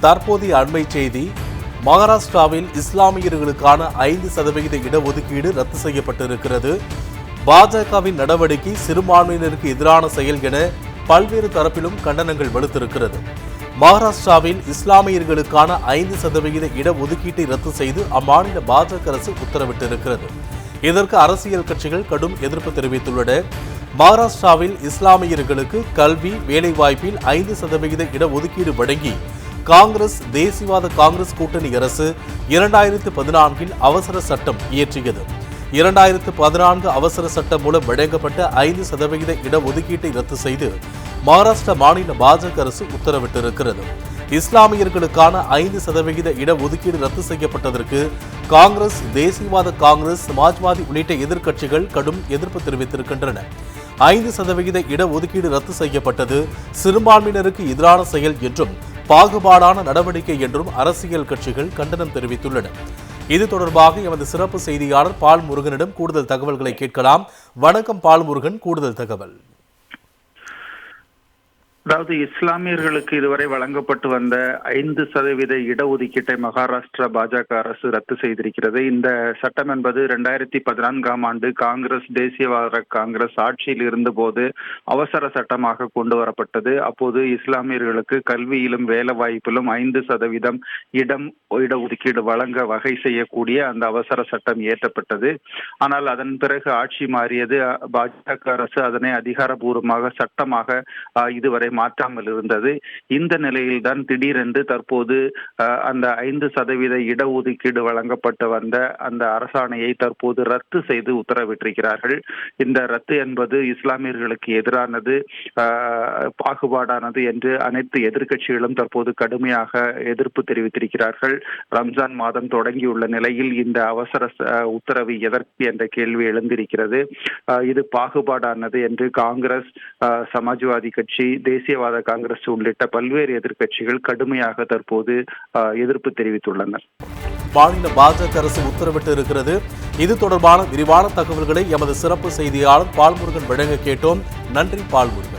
தற்போதைய அண்மை செய்தி. மகாராஷ்டிராவில் இஸ்லாமியர்களுக்கான 5% இடஒதுக்கீடு ரத்து செய்யப்பட்டிருக்கிறது. பாஜகவின் நடவடிக்கை சிறுபான்மையினருக்கு எதிரான செயல் என பல்வேறு தரப்பிலும் கண்டனங்கள் வலுத்திருக்கிறது. மகாராஷ்டிராவில் இஸ்லாமியர்களுக்கான 5% இடஒதுக்கீட்டை ரத்து செய்து அம்மாநில பாஜக அரசு உத்தரவிட்டிருக்கிறது. இதற்கு அரசியல் கட்சிகள் கடும் எதிர்ப்பு தெரிவித்துள்ளன. மகாராஷ்டிராவில் இஸ்லாமியர்களுக்கு கல்வி, வேலைவாய்ப்பில் 5% இடஒதுக்கீடு வழங்கி காங்கிரஸ், தேசியவாத காங்கிரஸ் கூட்டணி அரசு 2014இல் அவசர சட்டம் இயற்றியது. 2014 அவசர சட்டம் மூலம் வழங்கப்பட்ட 5% இடஒதுக்கீட்டை ரத்து செய்து மகாராஷ்டிரா மாநில பாஜக அரசு உத்தரவிட்டிருக்கிறது. இஸ்லாமியர்களுக்கான 5% இடஒதுக்கீடு ரத்து செய்யப்பட்டதற்கு காங்கிரஸ், தேசியவாத காங்கிரஸ், சமாஜ்வாதி உள்ளிட்ட எதிர்க்கட்சிகள் கடும் எதிர்ப்பு தெரிவித்திருக்கின்றன. 5% இடஒதுக்கீடு ரத்து செய்யப்பட்டது சிறுபான்மையினருக்கு எதிரான செயல் என்றும் பாகுபாடான நடவடிக்கை என்றும் அரசியல் கட்சிகள் கண்டனம் தெரிவித்துள்ளன. இது தொடர்பாக எமது சிறப்பு செய்தியாளர் பால்முருகனிடம் கூடுதல் தகவல்களை கேட்கலாம். வணக்கம் பால்முருகன், கூடுதல் தகவல். அதாவது இஸ்லாமியர்களுக்கு இதுவரை வழங்கப்பட்டு வந்த 5% இடஒதுக்கீட்டை மகாராஷ்டிரா பாஜக அரசு ரத்து செய்திருக்கிறது. இந்த சட்டம் என்பது 2014ஆம் ஆண்டு காங்கிரஸ், தேசியவாத காங்கிரஸ் ஆட்சியில் இருந்தபோது அவசர சட்டமாக கொண்டு வரப்பட்டது. அப்போது இஸ்லாமியர்களுக்கு கல்வியிலும் வேலை வாய்ப்பிலும் 5% இடஒதுக்கீடு வழங்க வகை செய்யக்கூடிய அந்த அவசர சட்டம் இயற்றப்பட்டது. ஆனால் அதன் பிறகு ஆட்சி மாறியது. பாஜக அரசு அதனை அதிகாரபூர்வமாக சட்டமாக இதுவரை மாற்றாமல் இருந்தது. இந்த நிலையில்தான் திடீரென்று தற்போது அந்த 5% இடஒதுக்கீடு வழங்கப்பட்டு வந்த அந்த அரசாணையை தற்போது ரத்து செய்து உத்தரவிட்டிருக்கிறார்கள். இந்த ரத்து என்பது இஸ்லாமியர்களுக்கு எதிரானது, பாகுபாடானது என்று அனைத்து எதிர்க்கட்சிகளும் தற்போது கடுமையாக எதிர்ப்பு தெரிவித்திருக்கிறார்கள். ரம்ஜான் மாதம் தொடங்கியுள்ள நிலையில் இந்த அவசர உத்தரவு எதற்கு என்ற கேள்வி எழுந்திருக்கிறது. இது பாகுபாடானது என்று காங்கிரஸ், சமாஜ்வாதி கட்சி, தேசியவாத காங்கிரஸ் உள்ளிட்ட பல்வேறு எதிர்க்கட்சிகள் கடுமையாக தற்போது எதிர்ப்பு தெரிவித்துள்ளனர். மாநில பாஜக அரசு உத்தரவிட்டு இருக்கிறது. இது தொடர்பான விரிவான தகவல்களை எமது சிறப்பு செய்தியாளர் பால்முருகன் வழங்க கேட்டோம். நன்றி பால்முருகன்.